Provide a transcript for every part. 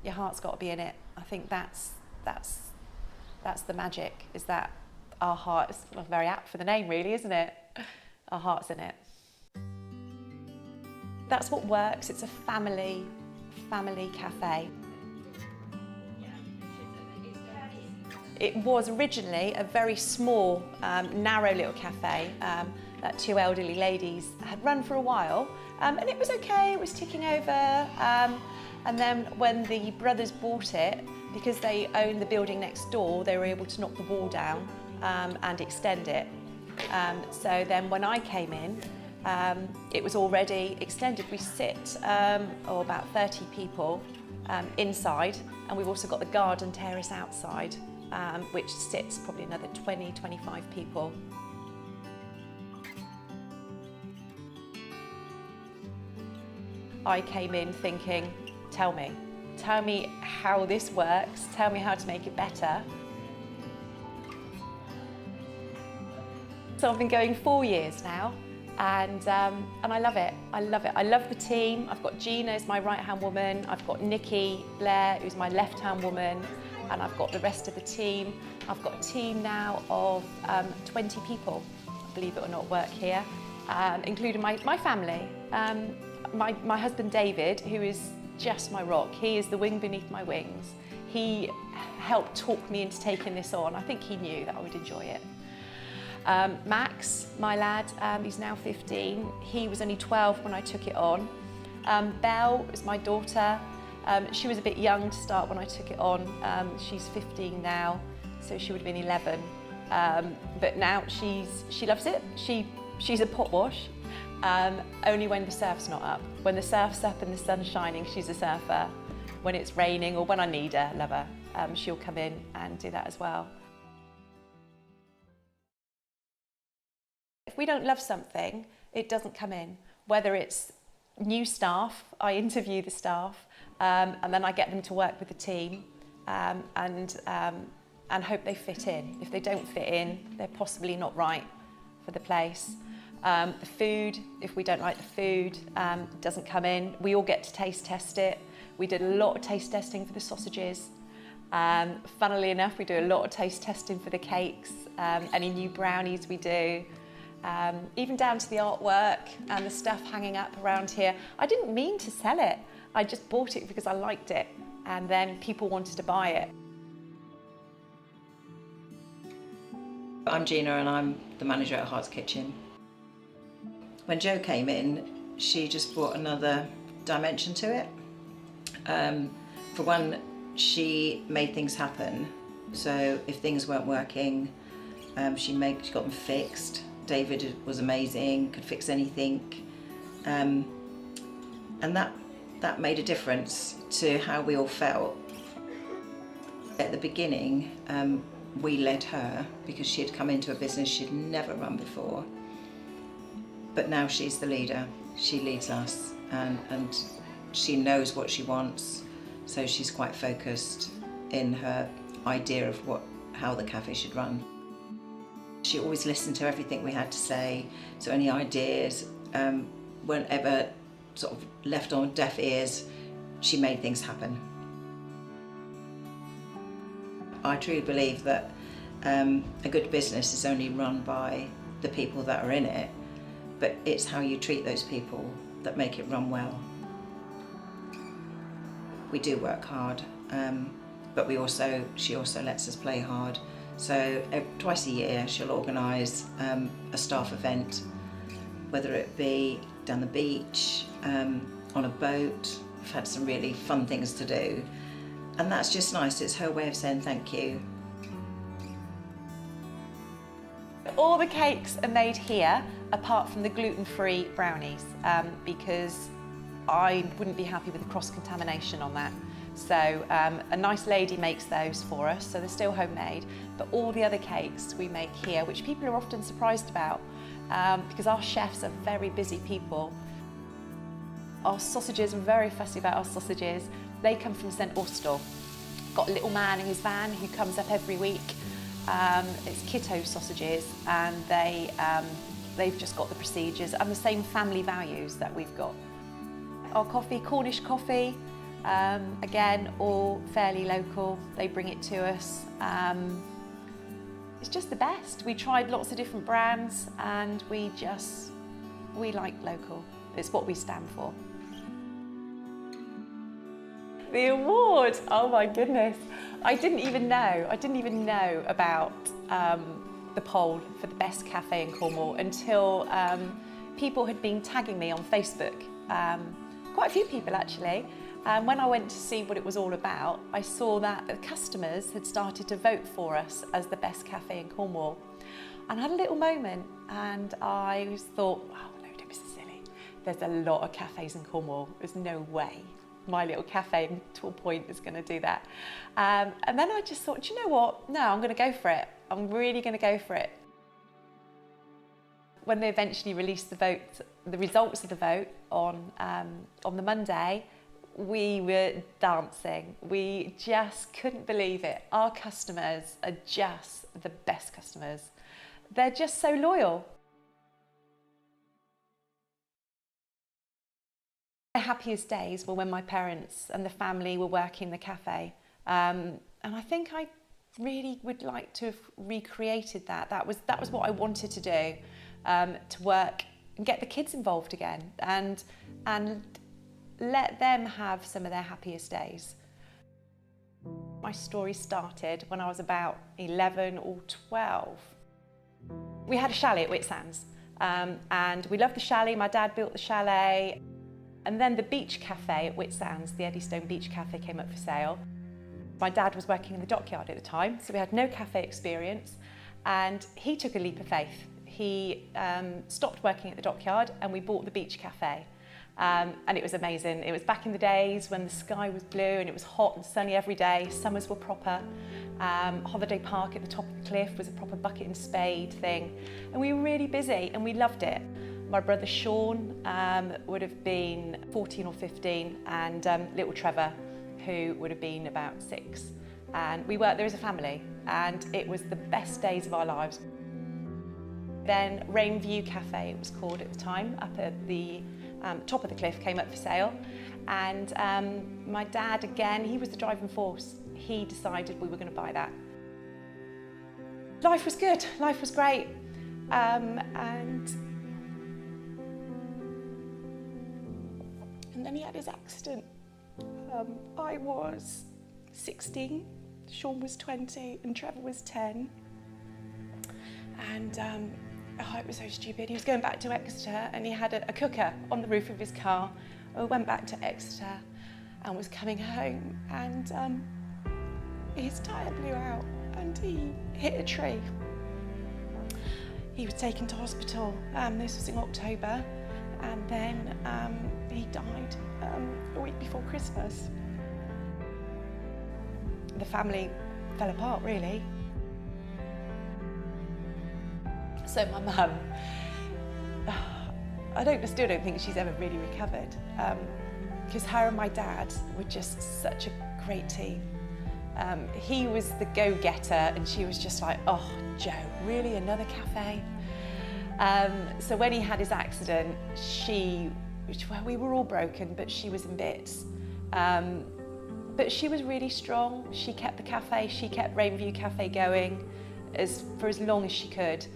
Your heart's got to be in it. I think that's the magic, is that our heart is very apt for the name, really, isn't it? Our heart's in it. That's what works. It's a family cafe. It was originally a very small, narrow little cafe that two elderly ladies had run for a while, and it was okay, it was ticking over, and then when the brothers bought it, because they owned the building next door, they were able to knock the wall down and extend it. So then when I came in, it was already extended. We sit, about 30 people inside, and we've also got the garden terrace outside, which sits probably another 20, 25 people. I came in thinking, tell me how this works, tell me how to make it better. So I've been going 4 years now, and I love it. I love it. I love the team. I've got Gina as my right-hand woman. I've got Nikki Blair, who's my left-hand woman, and I've got the rest of the team. I've got a team now of 20 people, believe it or not, work here, including my family. My husband David, who is just my rock. He is the wing beneath my wings. He helped talk me into taking this on. I think he knew that I would enjoy it. Max, my lad, he's now 15. He was only 12 when I took it on. Belle is my daughter. She was a bit young to start when I took it on. She's 15 now, so she would have been 11. But now she loves it. She's a pot wash, only when the surf's not up. When the surf's up and the sun's shining, she's a surfer. When it's raining or when I need her, love her, she'll come in and do that as well. If we don't love something, it doesn't come in. Whether it's new staff, I interview the staff, and then I get them to work with the team, and hope they fit in. If they don't fit in, they're possibly not right for the place. The food, if we don't like the food, it doesn't come in. We all get to taste test it. We did a lot of taste testing for the sausages. Funnily enough, we do a lot of taste testing for the cakes, any new brownies we do. Even down to the artwork and the stuff hanging up around here. I didn't mean to sell it. I just bought it because I liked it, and then people wanted to buy it. I'm Gina and I'm the manager at Heart's Kitchen. When Jo came in, she just brought another dimension to it. For one, she made things happen. So if things weren't working, she got them fixed. David was amazing, could fix anything, and that made a difference to how we all felt. At the beginning, we led her because she had come into a business she'd never run before, but now she's the leader. She leads us, and she knows what she wants, so she's quite focused in her idea of how the cafe should run. She always listened to everything we had to say, so any ideas weren't ever sort of left on deaf ears. She made things happen. I truly believe that a good business is only run by the people that are in it, but it's how you treat those people that make it run well. We do work hard, but she also lets us play hard. So twice a year she'll organise a staff event, whether it be down the beach, on a boat. We've had some really fun things to do, and that's just nice. It's her way of saying thank you. All the cakes are made here, apart from the gluten-free brownies, because I wouldn't be happy with the cross-contamination on that. So a nice lady makes those for us, so they're still homemade, but all the other cakes we make here, which people are often surprised about, because our chefs are very busy people. Our sausages, we're very fussy about our sausages. They come from St Austell. Got a little man in his van who comes up every week. It's Kitto sausages, and they've just got the procedures and the same family values that we've got. Our coffee, Cornish coffee, Again, all fairly local. They bring it to us. It's just the best. We tried lots of different brands and we like local. It's what we stand for. The award, oh my goodness. I didn't even know about the poll for the best cafe in Cornwall until people had been tagging me on Facebook. Quite a few people actually. When I went to see what it was all about, I saw that the customers had started to vote for us as the best cafe in Cornwall. And I had a little moment and I thought, oh no, don't be so silly. There's a lot of cafes in Cornwall. There's no way my little cafe in Torpoint is going to do that. And then I just thought, do you know what? No, I'm going to go for it. I'm really going to go for it. When they eventually released the results of the vote on the Monday, we were dancing. We just couldn't believe it. Our customers are just the best customers. They're just so loyal. My happiest days were when my parents and the family were working the cafe. And I think I really would like to have recreated that. That was what I wanted to do, to work and get the kids involved again and let them have some of their happiest days. My story started when I was about 11 or 12. We had a chalet at Whitsands, and we loved the chalet. My dad built the chalet. And then the beach cafe at Whitsands, the Eddystone Beach Cafe, came up for sale. My dad was working in the dockyard at the time, so we had no cafe experience, and he took a leap of faith. He stopped working at the dockyard and we bought the beach cafe. And it was amazing. It was back in the days when the sky was blue and it was hot and sunny every day. Summers were proper. Holiday Park at the top of the cliff was a proper bucket and spade thing. And we were really busy and we loved it. My brother Sean would have been 14 or 15 and little Trevor, who would have been about 6. And we worked there as a family and it was the best days of our lives. Then Rainview Cafe, it was called at the time, up at the top of the cliff, came up for sale. And my dad, again, he was the driving force. He decided we were going to buy that. Life was good, life was great. And then he had his accident. I was 16, Sean was 20 and Trevor was 10. And oh, it was so stupid. He was going back to Exeter and he had a cooker on the roof of his car. We went back to Exeter and was coming home and his tyre blew out and he hit a tree. He was taken to hospital. This was in October, and then he died a week before Christmas. The family fell apart, really. So my mum, I still don't think she's ever really recovered, because her and my dad were just such a great team. He was the go-getter and she was just like, oh, Joe, really, another cafe? So when he had his accident, we were all broken, but she was in bits. But she was really strong. She kept the cafe, she kept Rainview Cafe going for as long as she could.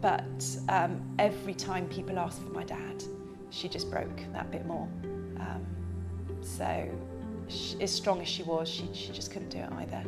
But every time people asked for my dad, she just broke that bit more. So as strong as she was, she just couldn't do it either.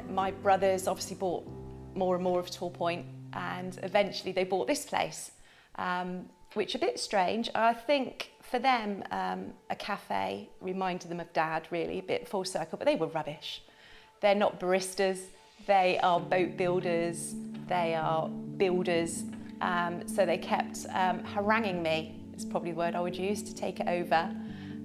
My brothers obviously bought more and more of Torpoint, and eventually they bought this place, which a bit strange. I think for them, a cafe reminded them of Dad, really, a bit full circle, but they were rubbish. They're not baristas, they are boat builders, they are builders, so they kept haranguing me, is probably the word I would use, to take it over.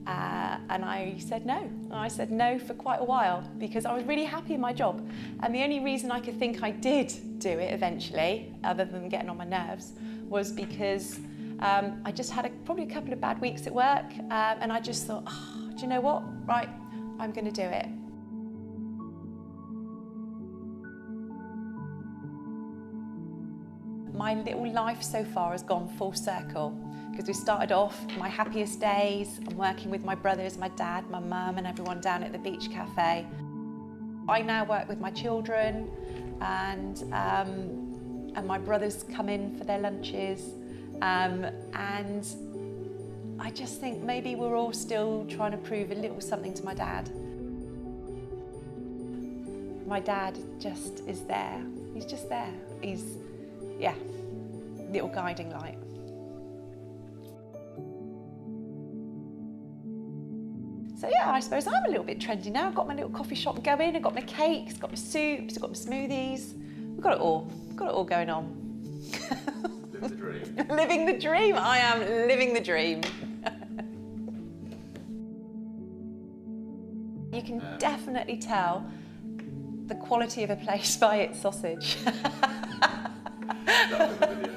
And I said no. I said no for quite a while because I was really happy in my job. And the only reason I could think I did do it eventually, other than getting on my nerves, was because I just had probably a couple of bad weeks at work, and I just thought, oh, do you know what? Right, I'm going to do it. My little life so far has gone full circle because we started off my happiest days. I'm working with my brothers, my dad, my mum and everyone down at the beach cafe. I now work with my children and my brothers come in for their lunches and I just think maybe we're all still trying to prove a little something to my dad. My dad just is there. He's just there. He's, yeah, little guiding light. So yeah, I suppose I'm a little bit trendy now. I've got my little coffee shop going, I've got my cakes, got my soups, I've got my smoothies. We've got it all. We've got it all going on. Living the dream. Living the dream. I am living the dream. You can definitely tell the quality of a place by its sausage. That's in the video.